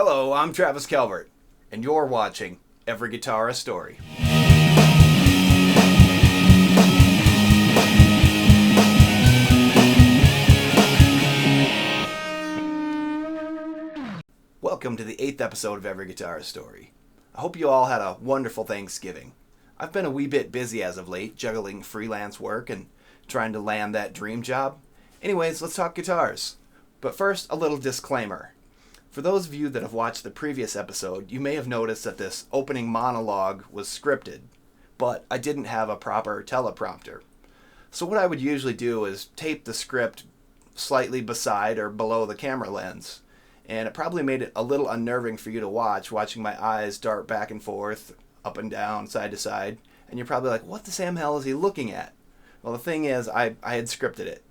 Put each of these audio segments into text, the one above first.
Hello, I'm Travis Calvert, and you're watching Every Guitar a Story. Welcome to the 8th episode of Every Guitar a Story. I hope you all had a wonderful Thanksgiving. I've been a wee bit busy as of late, juggling freelance work and trying to land that dream job. Anyways, let's talk guitars. But first, a little disclaimer. For those of you that have watched the previous episode, you may have noticed that this opening monologue was scripted, but I didn't have a proper teleprompter. So what I would usually do is tape the script slightly beside or below the camera lens, and it probably made it a little unnerving for you to watching my eyes dart back and forth, up and down, side to side, and you're probably like, what the Sam hell is he looking at? Well, the thing is, I had scripted it.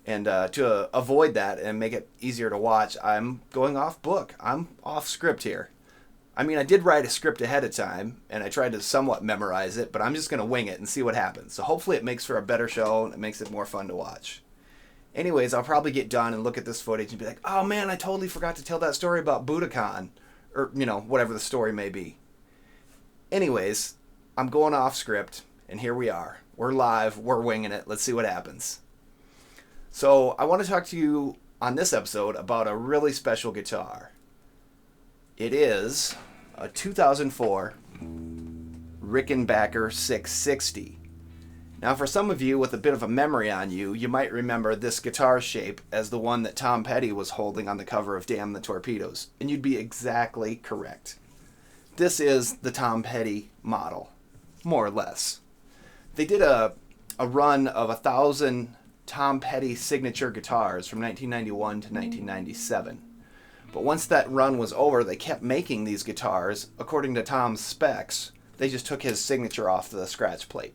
And to avoid that and make it easier to watch, I'm going off book. I'm off script here. I mean, I did write a script ahead of time, and I tried to somewhat memorize it, but I'm just going to wing it and see what happens. So hopefully it makes for a better show, and it makes it more fun to watch. Anyways, I'll probably get done and look at this footage and be like, oh man, I totally forgot to tell that story about Budokan, or, whatever the story may be. Anyways, I'm going off script, and here we are. We're live, we're winging it, let's see what happens. So I want to talk to you on this episode about a really special guitar. It is a 2004 Rickenbacker 660. Now for some of you with a bit of a memory on you, you might remember this guitar shape as the one that Tom Petty was holding on the cover of Damn the Torpedoes. And you'd be exactly correct. This is the Tom Petty model, more or less. They did a run of 1,000 Tom Petty signature guitars from 1991 to 1997. But once that run was over, they kept making these guitars according to Tom's specs. They just took his signature off the scratch plate.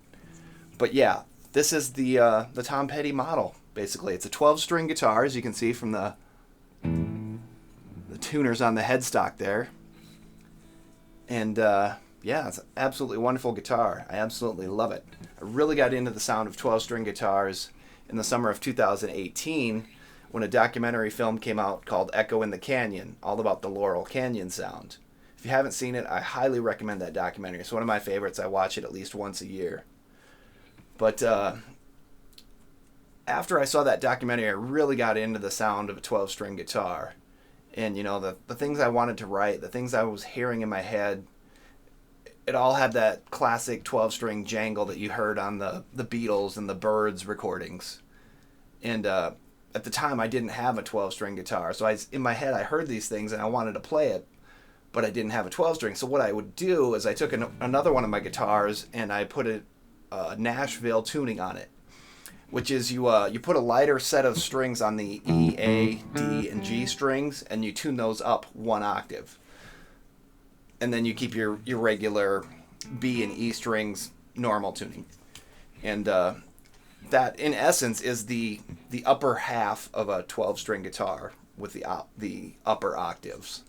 But yeah, this is the Tom Petty model, basically. It's a 12-string guitar, as you can see from the tuners on the headstock there. And yeah, it's an absolutely wonderful guitar. I absolutely love it. I really got into the sound of 12-string guitars in the summer of 2018 when a documentary film came out called Echo in the Canyon, all about the Laurel Canyon sound. If you haven't seen it, I highly recommend that documentary. It's one of my favorites. I watch it at least once a year. But after I saw that documentary, I really got into the sound of a 12-string guitar. And, the things I wanted to write, the things I was hearing in my head, it all had that classic 12-string jangle that you heard on the Beatles and the Byrds recordings. And at the time, I didn't have a 12-string guitar. So in my head, I heard these things and I wanted to play it, but I didn't have a 12-string. So what I would do is I took another one of my guitars and I put a Nashville tuning on it, which is you put a lighter set of strings on the E, A, D, and G strings, and you tune those up one octave. And then you keep your regular B and E strings normal tuning. And that, in essence, is the upper half of a 12-string guitar with the upper octaves.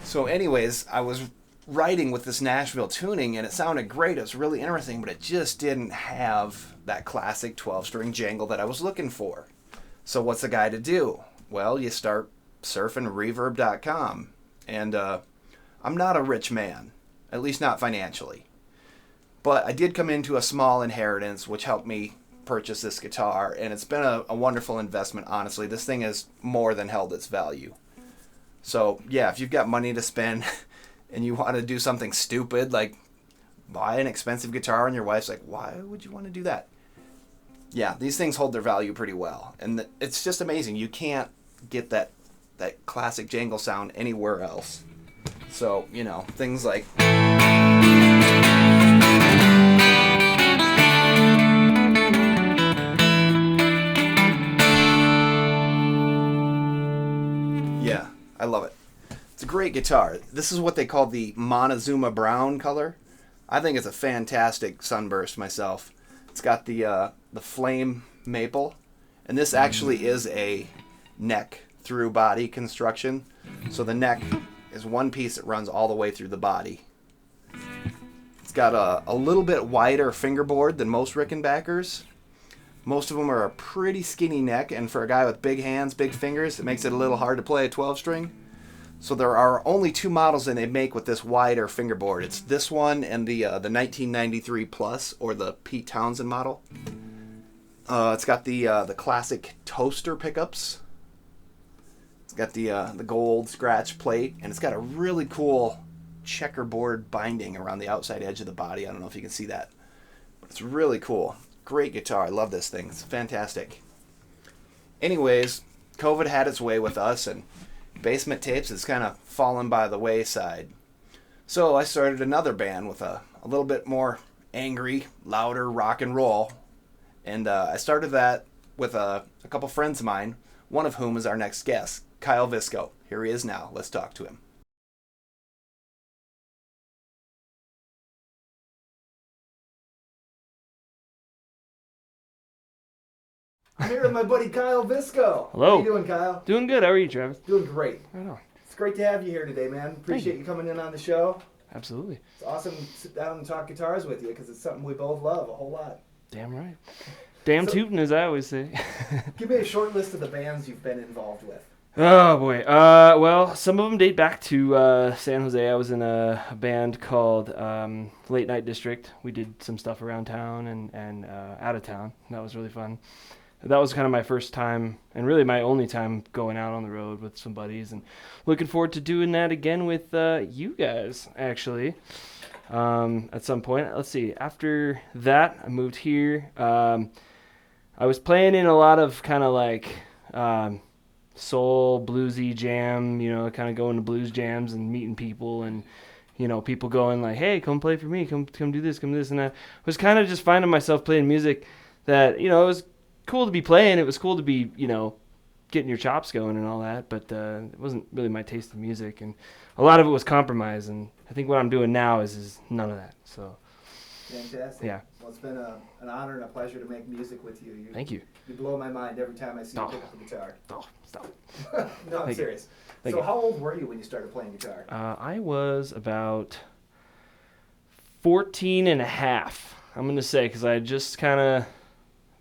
So anyways, I was writing with this Nashville tuning, and it sounded great. It was really interesting, but it just didn't have that classic 12-string jangle that I was looking for. So what's a guy to do? Well, you start surfing reverb.com. And I'm not a rich man, at least not financially. But I did come into a small inheritance, which helped me purchase this guitar, and it's been a wonderful investment, honestly. This thing has more than held its value. So, yeah, if you've got money to spend and you want to do something stupid, like buy an expensive guitar, and your wife's like, why would you want to do that? Yeah, these things hold their value pretty well. And it's just amazing. You can't get that classic jangle sound anywhere else. So, things like... Yeah, I love it. It's a great guitar. This is what they call the Montezuma Brown color. I think it's a fantastic sunburst myself. It's got the flame maple, and this actually is a neck through body construction. So the neck is one piece that runs all the way through the body. It's got a little bit wider fingerboard than most Rickenbackers. Most of them are a pretty skinny neck, and for a guy with big hands, big fingers, it makes it a little hard to play a 12-string. So there are only two models that they make with this wider fingerboard. It's this one and the 1993 Plus, or the Pete Townsend model. It's got the classic toaster pickups. It's got the gold scratch plate, and it's got a really cool checkerboard binding around the outside edge of the body. I don't know if you can see that, but it's really cool. Great guitar. I love this thing. It's fantastic. Anyways, COVID had its way with us, and Basement Tapes has kind of fallen by the wayside. So I started another band with a little bit more angry, louder rock and roll. And I started that with a couple friends of mine, one of whom is our next guest, Kyle Visco. Here he is now. Let's talk to him. I'm here with my buddy Kyle Visco. Hello. How you doing, Kyle? Doing good. How are you, Travis? Doing great. I know. It's great to have you here today, man. Appreciate you coming in on the show. Absolutely. It's awesome to sit down and talk guitars with you because it's something we both love a whole lot. Damn right. Damn tootin', as I always say. Give me a short list of the bands you've been involved with. Oh, boy. Well, some of them date back to San Jose. I was in a band called Late Night District. We did some stuff around town and out of town. That was really fun. That was kind of my first time, and really my only time going out on the road with some buddies, and looking forward to doing that again with you guys, actually, at some point. Let's see. After that, I moved here. I was playing in a lot of kind of like soul, bluesy jam, kind of going to blues jams and meeting people, and people going like, hey, come play for me, come do this, come do this, and I was kind of just finding myself playing music that, it was cool to be playing. It was cool to be, getting your chops going and all that, but it wasn't really my taste of music, and a lot of it was compromise, and I think what I'm doing now is none of that. So fantastic. Yeah. Well, it's been an honor and a pleasure to make music with you. Thank you. You blow my mind every time I see you pick up the guitar. Oh, stop. No, I'm serious. Thank so you. How old were you when you started playing guitar? I was about 14 and a half, I'm going to say, because I had just kind of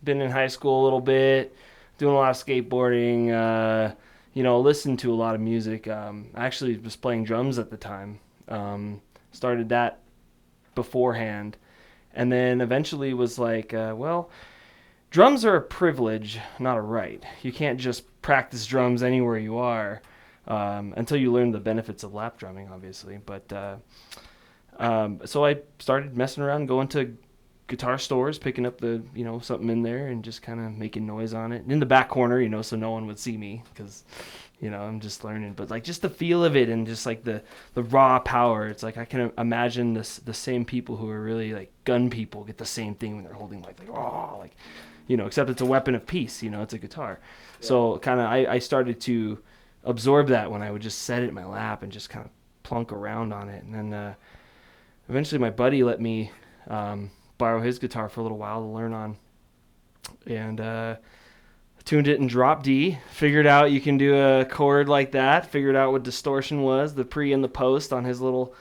been in high school a little bit, doing a lot of skateboarding, listened to a lot of music. I actually was playing drums at the time. Started that beforehand, and then eventually was like, drums are a privilege, not a right. You can't just practice drums anywhere you are until you learn the benefits of lap drumming, obviously. But so I started messing around, going to guitar stores, picking up the something in there and just kind of making noise on it, and in the back corner, so no one would see me because I'm just learning. But like just the feel of it and just like the raw power, it's like I can imagine the same people who are really like gun people get the same thing when they're holding except it's a weapon of peace. It's a guitar. Yeah. So kind of I started to absorb that when I would just set it in my lap and just kind of plunk around on it, and then eventually my buddy let me borrow his guitar for a little while to learn on, and tuned it in drop D, figured out you can do a chord like that, figured out what distortion was, the pre and the post on his little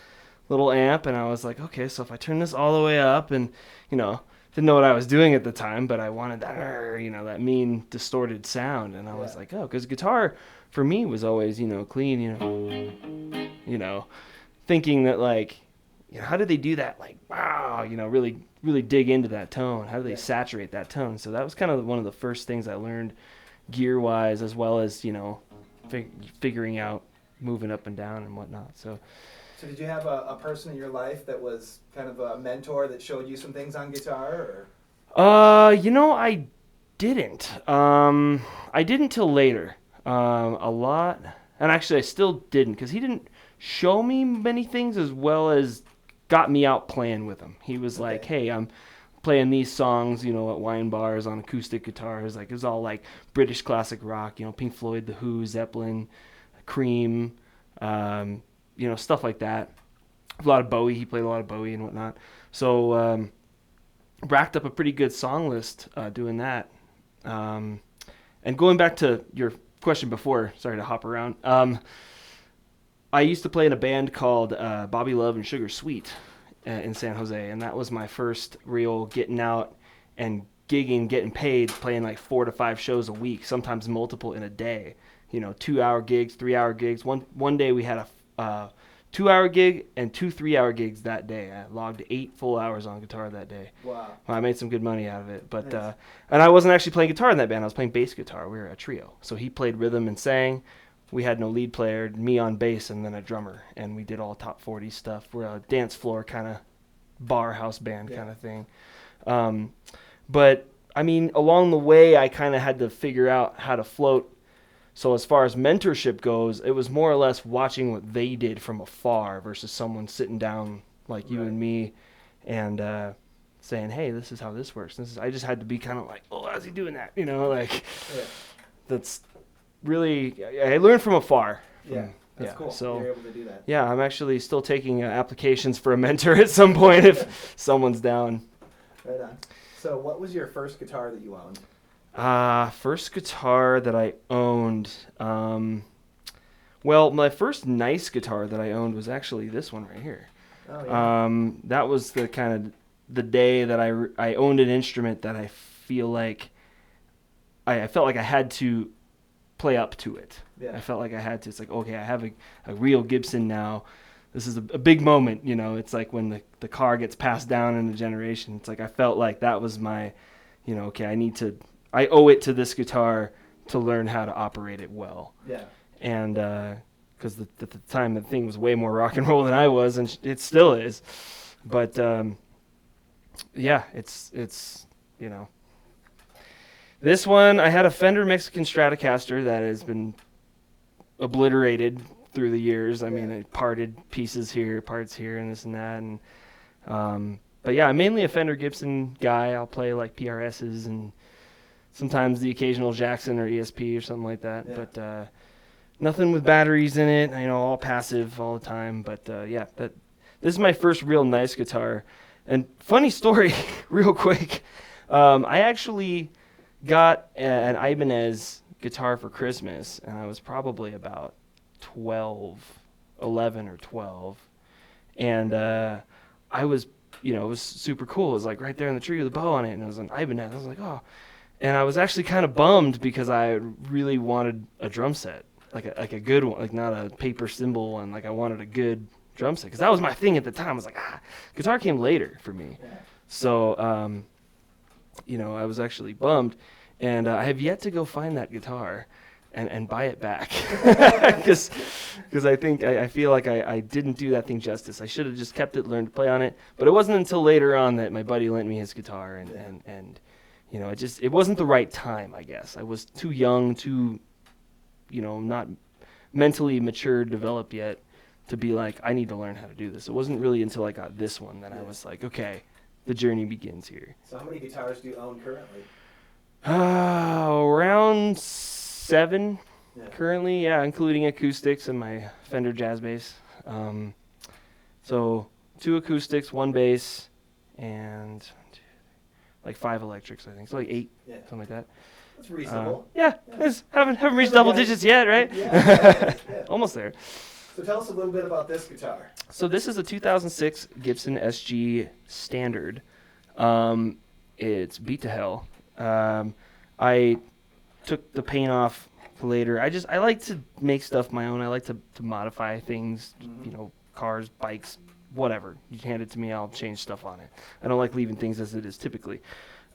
amp, and I was like, okay, so if I turn this all the way up, and didn't know what I was doing at the time, but I wanted that that mean distorted sound, and I was like, oh, because guitar for me was always clean, thinking that like, how did they do that? Like, wow, really, really dig into that tone. How do they saturate that tone? So that was kind of one of the first things I learned gear-wise, as well as, figuring out moving up and down and whatnot. So did you have a person in your life that was kind of a mentor that showed you some things on guitar? Or? I didn't. I didn't till later. A lot. And actually, I still didn't, because he didn't show me many things as well as got me out playing with him. He was like, hey, I'm playing these songs, at wine bars on acoustic guitars. Like, it was all like British classic rock, Pink Floyd, The Who, Zeppelin, Cream, stuff like that. A lot of Bowie. He played a lot of Bowie and whatnot. So racked up a pretty good song list doing that. And going back to your question before, sorry to hop around. I used to play in a band called Bobby Love and Sugar Sweet in San Jose, and that was my first real getting out and gigging, getting paid, playing like 4 to 5 shows a week, sometimes multiple in a day. 2-hour gigs, 3-hour gigs. One day we had a 2-hour gig and 2 3-hour gigs that day. I logged 8 full hours on guitar that day. Wow. I made some good money out of it. But Nice. and I wasn't actually playing guitar in that band. I was playing bass guitar. We were a trio. So he played rhythm and sang. We had no lead player, me on bass, and then a drummer. And we did all top 40 stuff. We're a dance floor kind of bar house band kind of thing. But, I mean, along the way, I kind of had to figure out how to float. So as far as mentorship goes, it was more or less watching what they did from afar versus someone sitting down like you and me and saying, hey, this is how this works. I just had to be kind of like, oh, how's he doing that? That's really, I learned from afar. That's cool. So, you're able to do that. Yeah, I'm actually still taking applications for a mentor at some point if someone's down. Right on. So what was your first guitar that you owned? First guitar that I owned. Well, my first nice guitar that I owned was actually this one right here. Oh, yeah. That was the kind of the day that I owned an instrument that I feel like I felt like I had to play up to it. Yeah. I felt like I had to. It's like, okay, I have a real Gibson now. This is a big moment, It's like when the car gets passed down in a generation. It's like I felt like that was my, okay, I owe it to this guitar to learn how to operate it well. Yeah. And because at the time the thing was way more rock and roll than I was, and it still is. But yeah, it's This one, I had a Fender Mexican Stratocaster that has been obliterated through the years. I mean, it parted pieces here, parts here, and this and that. And but yeah, I'm mainly a Fender Gibson guy. I'll play like PRSs and sometimes the occasional Jackson or ESP or something like that. Yeah. But nothing with batteries in it. All passive all the time. But yeah, this is my first real nice guitar. And funny story, real quick. I actually got an Ibanez guitar for Christmas, and I was probably about 11 or 12. And I was, it was super cool. It was like right there in the tree with a bow on it, and it was an Ibanez. I was like, oh. And I was actually kind of bummed because I really wanted a drum set, like a good one, like not a paper cymbal one. Like I wanted a good drum set because that was my thing at the time. I was like, guitar came later for me. Yeah. So, I was actually bummed, and I have yet to go find that guitar and buy it back because I feel like I didn't do that thing justice. I should have just kept it, learned to play on it. But it wasn't until later on that my buddy lent me his guitar, and it wasn't the right time, I guess. I was too young, not mentally mature, developed yet to be like, I need to learn how to do this. It wasn't really until I got this one that I was like, okay, the journey begins here. So how many guitars do you own currently? Around 7 currently, yeah, including acoustics and my Fender Jazz Bass. So 2 acoustics, 1 bass, and like 5 electrics, I think. So like 8, something like that. That's reasonable. Haven't reached double digits yet, right? Yeah. Almost there. So tell us a little bit about this guitar. So this is a 2006 Gibson SG Standard. It's beat to hell. I took the paint off later. I like to make stuff my own. I like to modify things, cars, bikes, whatever. You hand it to me, I'll change stuff on it. I don't like leaving things as it is typically.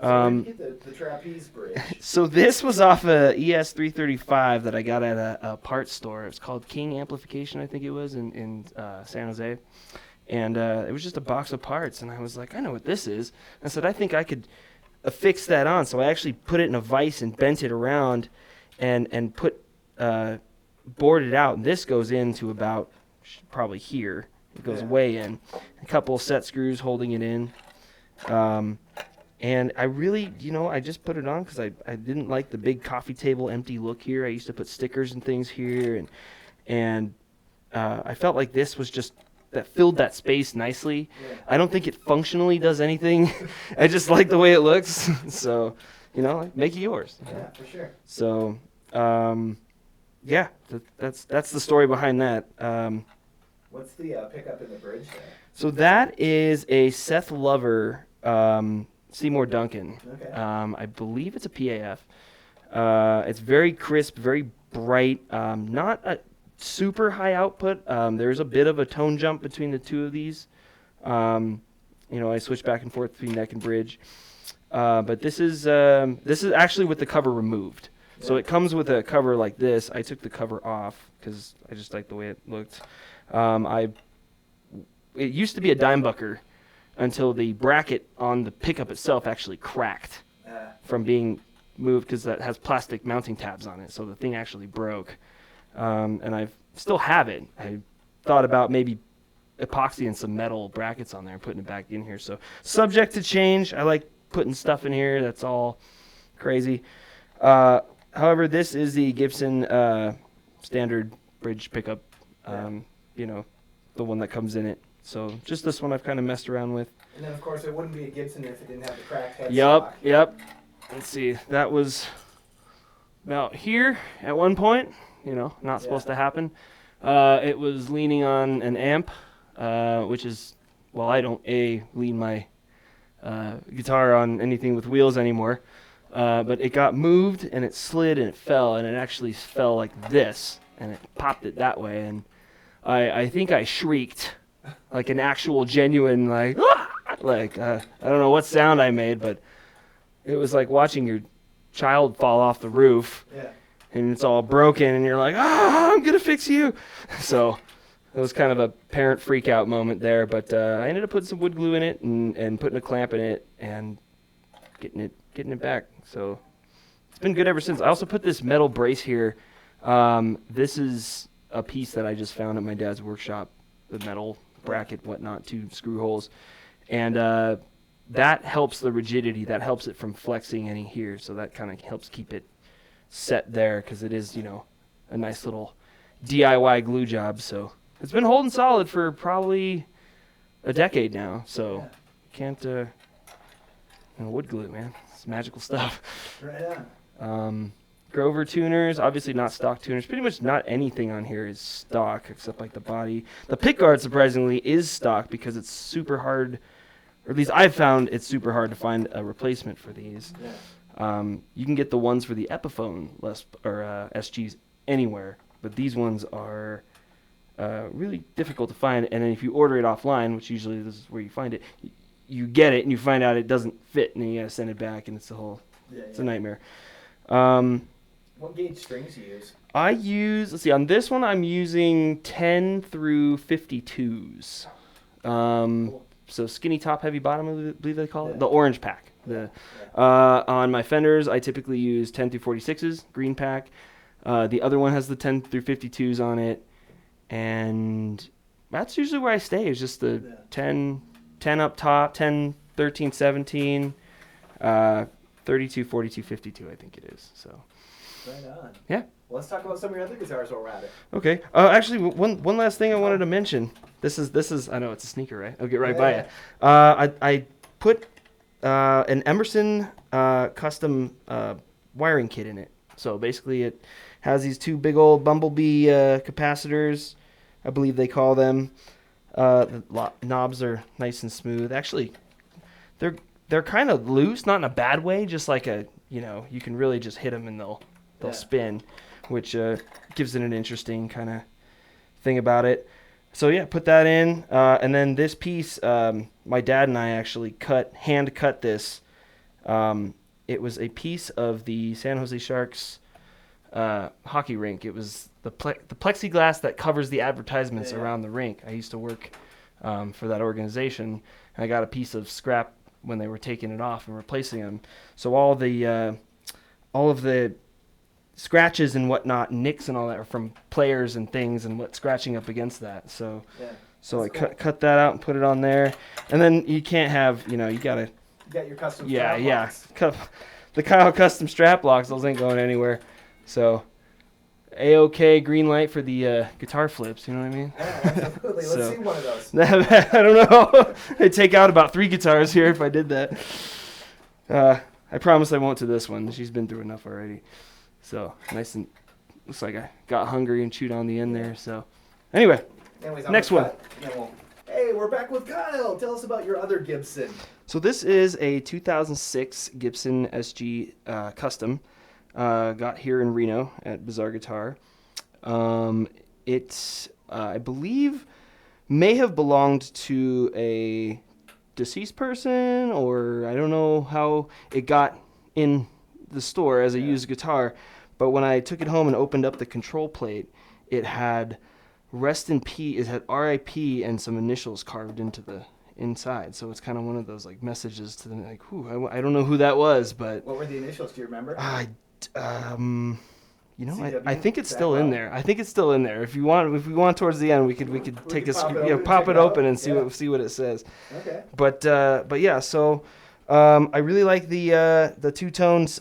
So where did you get the trapeze bridge? So this was off a ES335 that I got at a parts store. It's called King Amplification, I think it was, in San Jose. And it was just a box of parts, and I was like, I know what this is. I said, I think I could affix that on. So I actually put it in a vise and bent it around and bored it out. And this goes into about probably here. It goes way in. A couple set screws holding it in. And I really, I just put it on because I didn't like the big coffee table empty look here. I used to put stickers and things here, and I felt like this was just that filled that space nicely. Yeah. I don't think it functionally does anything. I just like the way it looks. So, make it yours. Yeah, for sure. So, that's the story behind that. What's the pickup in the bridge there? So that is a Seth Lover Seymour Duncan. Okay. I believe it's a PAF. It's very crisp, very bright, not a super high output. There's a bit of a tone jump between the two of these. I switch back and forth between neck and bridge. But this is actually with the cover removed. So it comes with a cover like this. I took the cover off because I just liked the way it looked. It used to be a dimebucker until the bracket on the pickup itself actually cracked from being moved because that has plastic mounting tabs on it. So the thing actually broke. And I still have it. I thought about maybe epoxying some metal brackets on there and putting it back in here. So subject to change. I like putting stuff in here that's all crazy. However, this is the Gibson standard bridge pickup, the one that comes in it. So just this one I've kind of messed around with. And then, of course, it wouldn't be a Gibson if it didn't have the cracked head Yep. stock. Let's see. That was about here at one point. Not supposed to happen. It was leaning on an amp, which is, well, I don't lean my guitar on anything with wheels anymore. But it got moved and it slid and it fell, and it actually fell like this, and it popped it that way. And I think I shrieked like an actual genuine I don't know what sound I made, but it was like watching your child fall off the roof. Yeah. And it's all broken, and you're like, I'm going to fix you. So it was kind of a parent freak out moment there, but I ended up putting some wood glue in it and putting a clamp in it and getting it back. So it's been good ever since. I also put this metal brace here. This is a piece that I just found at my dad's workshop, the metal bracket, whatnot, 2 screw holes. And that helps the rigidity. That helps it from flexing any here. So that kind of helps keep it set there because it is, a nice little DIY glue job. So it's been holding solid for probably a decade now. So can't wood glue, man. It's magical stuff. Right on. Grover tuners, obviously not stock tuners. Pretty much not anything on here is stock except like the body. The pickguard, surprisingly, is stock because it's super hard, or at least I've found it's super hard to find a replacement for these. Yeah. You can get the ones for the Epiphone SGs anywhere, but these ones are really difficult to find. And then if you order it offline, which usually this is where you find it, you get it and you find out it doesn't fit, and then you gotta send it back, and it's a nightmare. What gauge strings do you use? I use, let's see, on this one I'm using 10 through 52s. Cool. So skinny top, heavy bottom, I believe they call it. The orange pack. On my Fenders, I typically use 10 through 46s, green pack. The other one has the 10 through 52s on it. And that's usually where I stay, is just the 10 up top, 10, 13, 17, 32, 42, 52, I think it is. So. Right on. Yeah. Well, let's talk about some of your other guitars while we're at it. Okay. Actually, one last thing I wanted to mention. This is I know it's a sneaker, right? I'll get right by it. I put an Emerson custom wiring kit in it. So basically, it has these 2 big old Bumblebee capacitors, I believe they call them. The knobs are nice and smooth. Actually, they're kind of loose, not in a bad way. Just like you can really just hit them and they'll spin, which gives it an interesting kind of thing about it. So yeah, put that in, and then this piece, my dad and I actually hand cut this. It was a piece of the San Jose Sharks hockey rink. It was the plexiglass that covers the advertisements around the rink. I used to work for that organization, and I got a piece of scrap when they were taking it off and replacing them. So all of the scratches and whatnot, nicks and all that are from players and things and what's scratching up against that. So I cut that out and put it on there. And then you can't have, you gotta. You got your custom strap locks. The Kyle custom strap locks, those ain't going anywhere. So A-OK, green light for the guitar flips, you know what I mean? Yeah, absolutely. Let's see one of those. I don't know. I'd take out about 3 guitars here if I did that. I promise I won't to this one. She's been through enough already. So nice, and looks like I got hungry and chewed on the end there. So anyway, next one. Hey, we're back with Kyle. Tell us about your other Gibson. So this is a 2006 Gibson SG Custom. got here in Reno at Bizarre Guitar. It, I believe, may have belonged to a deceased person, or I don't know how it got in the store as a used guitar. But when I took it home and opened up the control plate, it had rest in peace. It had R.I.P. and some initials carved into the inside. So it's kind of one of those like messages to them, like, whew, I don't know who that was, but What were the initials? Do you remember? I think it's still in there. I think it's still in there. If we want towards the end, we could take a pop it open and see what it says. Okay. But yeah. So I really like the two tones,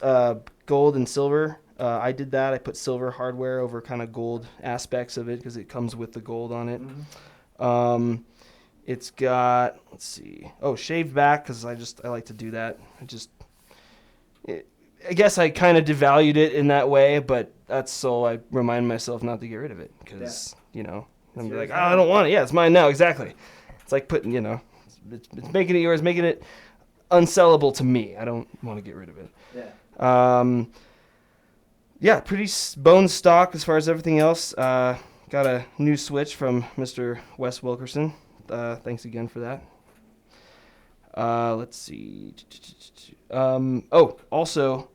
gold and silver. I did that. I put silver hardware over kind of gold aspects of it because it comes with the gold on it. Mm-hmm. It's got, let's see, shaved back because I like to do that. I guess I kind of devalued it in that way, but that's so I remind myself not to get rid of it because, I'm like, I don't want it. Yeah, it's mine now. Exactly. It's like putting, it's making it yours, making it unsellable to me. I don't want to get rid of it. Yeah. Pretty bone stock as far as everything else. Got a new switch from Mr. Wes Wilkerson. Thanks again for that. Let's see. Also,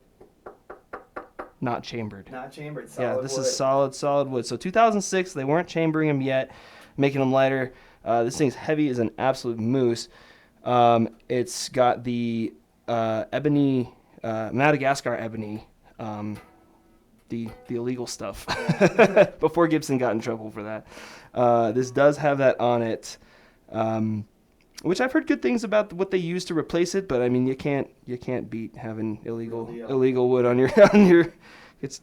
not chambered. Not chambered. Solid wood. Is solid wood. So 2006, they weren't chambering them yet, making them lighter. This thing's heavy as an absolute moose. It's got the ebony, Madagascar ebony, the illegal stuff. Before Gibson got in trouble for that. This does have that on it. Which I've heard good things about what they use to replace it, but I mean you can't beat having illegal wood on your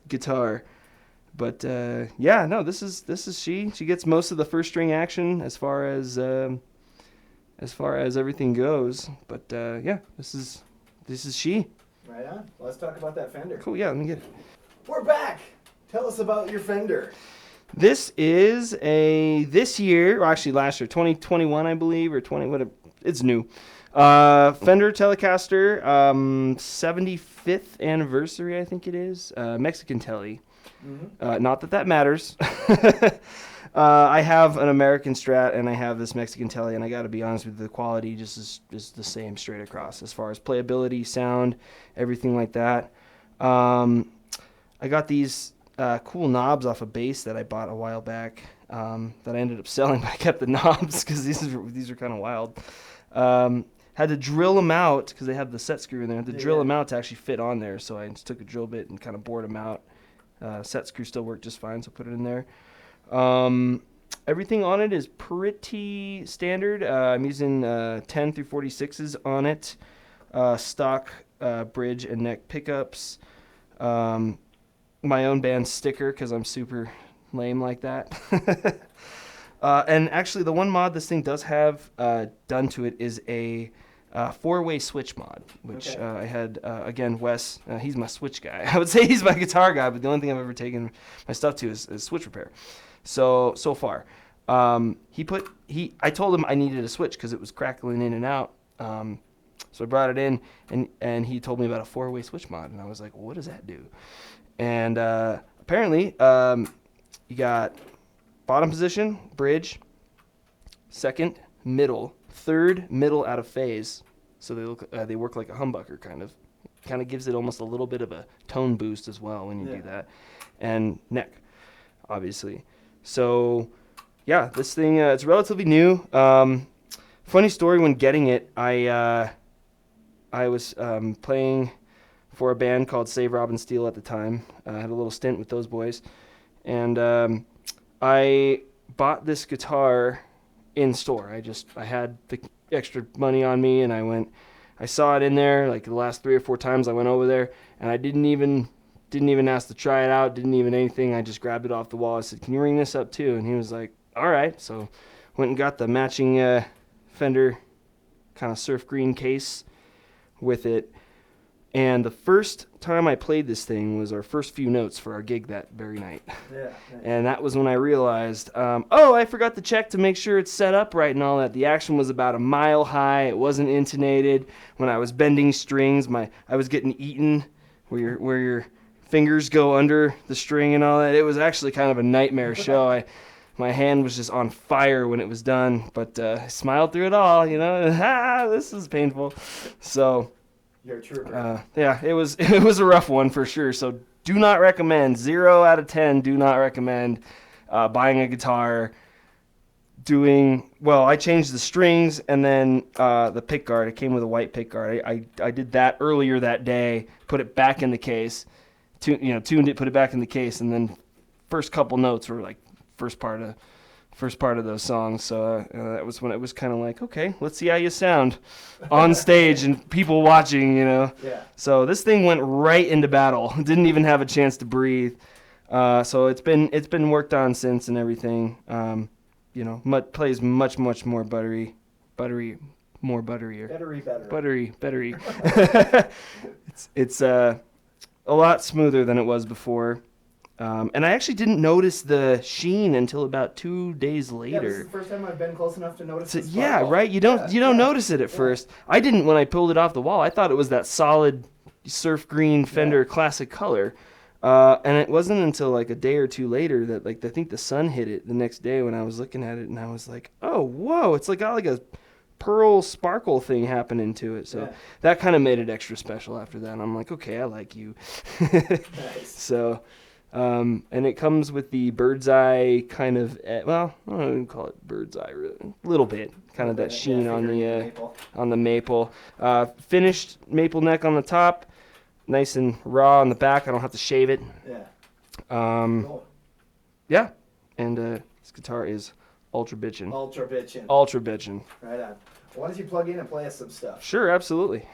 guitar. But this is she. She gets most of the first string action as far as everything goes. But this is she. Right on. Let's talk about that Fender. Cool. Yeah, let me get it. We're back. Tell us about your Fender. This is this year, or actually last year, 2021, I believe, or 20, whatever. It's new. Fender Telecaster, 75th anniversary, I think it is. Mexican Tele. Mm-hmm. Not that matters. I have an American Strat, and I have this Mexican Tele, and I got to be honest with you, the quality just is the same straight across as far as playability, sound, everything like that. I got these cool knobs off a bass that I bought a while back that I ended up selling, but I kept the knobs because these are kind of wild. Had to drill them out because they have the set screw in there. Had to drill them out to actually fit on there, so I just took a drill bit and kind of bored them out. Set screw still worked just fine, so put it in there. Everything on it is pretty standard. I'm using 10 through 46s on it. Stock bridge and neck pickups. My own band sticker because I'm super lame like that. And actually, the one mod this thing does have done to it is a 4-way switch mod, which I had, again, Wes, he's my switch guy. I would say he's my guitar guy, but the only thing I've ever taken my stuff to is switch repair. So far. I told him I needed a switch because it was crackling in and out. So I brought it in, and he told me about a 4-way switch mod, and I was like, well, what does that do? And apparently, you got bottom position, bridge, second, middle, third, middle out of phase. So they work like a humbucker kind of. Kind of gives it almost a little bit of a tone boost as well when you do that. And neck, obviously. So, yeah, this thing, it's relatively new. Funny story when getting it, I was playing for a band called Save Robin Steele at the time. I had a little stint with those boys. And I bought this guitar in store. I had the extra money on me, and I saw it in there like the last 3 or 4 times I went over there, and I didn't even ask to try it out, didn't even anything. I just grabbed it off the wall. I said, can you ring this up too? And he was like, all right. So went and got the matching Fender kind of surf green case with it. And the first time I played this thing was our first few notes for our gig that very night. Yeah. And that was when I realized, I forgot to check to make sure it's set up right and all that. The action was about a mile high. It wasn't intonated. When I was bending strings, I was getting eaten where your fingers go under the string and all that. It was actually kind of a nightmare show. My hand was just on fire when it was done, but I smiled through it all, you know. This is painful. So, You're a trooper. yeah, it was a rough one for sure. So do not recommend, 0 out of 10, do not recommend buying a guitar, I changed the strings and then the pick guard. It came with a white pick guard. I did that earlier that day, put it back in the case, tuned it, put it back in the case, and then first couple notes were like first part of those songs. So that was when it was kind of like, okay, let's see how you sound on stage and people watching, you know. Yeah. So this thing went right into battle. Didn't even have a chance to breathe. So it's been worked on since and everything. You know, plays much more butterier. Buttery. It's a lot smoother than it was before. And I actually didn't notice the sheen until about 2 days later. Yeah, this is the first time I've been close enough to notice it. Yeah, right? You don't notice it at first. I didn't when I pulled it off the wall. I thought it was that solid surf green Fender classic color. And it wasn't until like a day or two later that I think the sun hit it the next day when I was looking at it, and I was like, oh, whoa, it's got like a pearl sparkle thing happening to it. So that kind of made it extra special after that. And I'm like, okay, I like you. Nice. So... and it comes with the bird's eye kind of, I don't even call it bird's eye, really. A little bit, kind of that sheen on the maple. Finished maple neck on the top, nice and raw on the back. I don't have to shave it. Yeah. Cool. Yeah, and this guitar is ultra bitchin'. Ultra bitchin'. Right on. Why don't you plug in and play us some stuff? Sure, absolutely.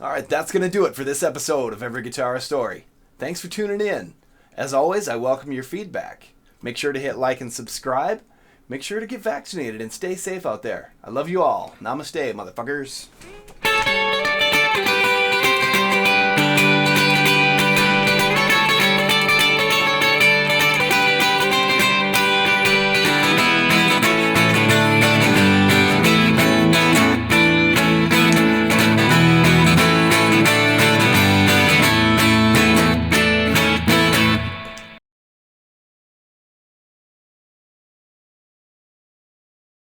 All right, that's going to do it for this episode of Every Guitar a Story. Thanks for tuning in. As always, I welcome your feedback. Make sure to hit like and subscribe. Make sure to get vaccinated and stay safe out there. I love you all. Namaste, motherfuckers.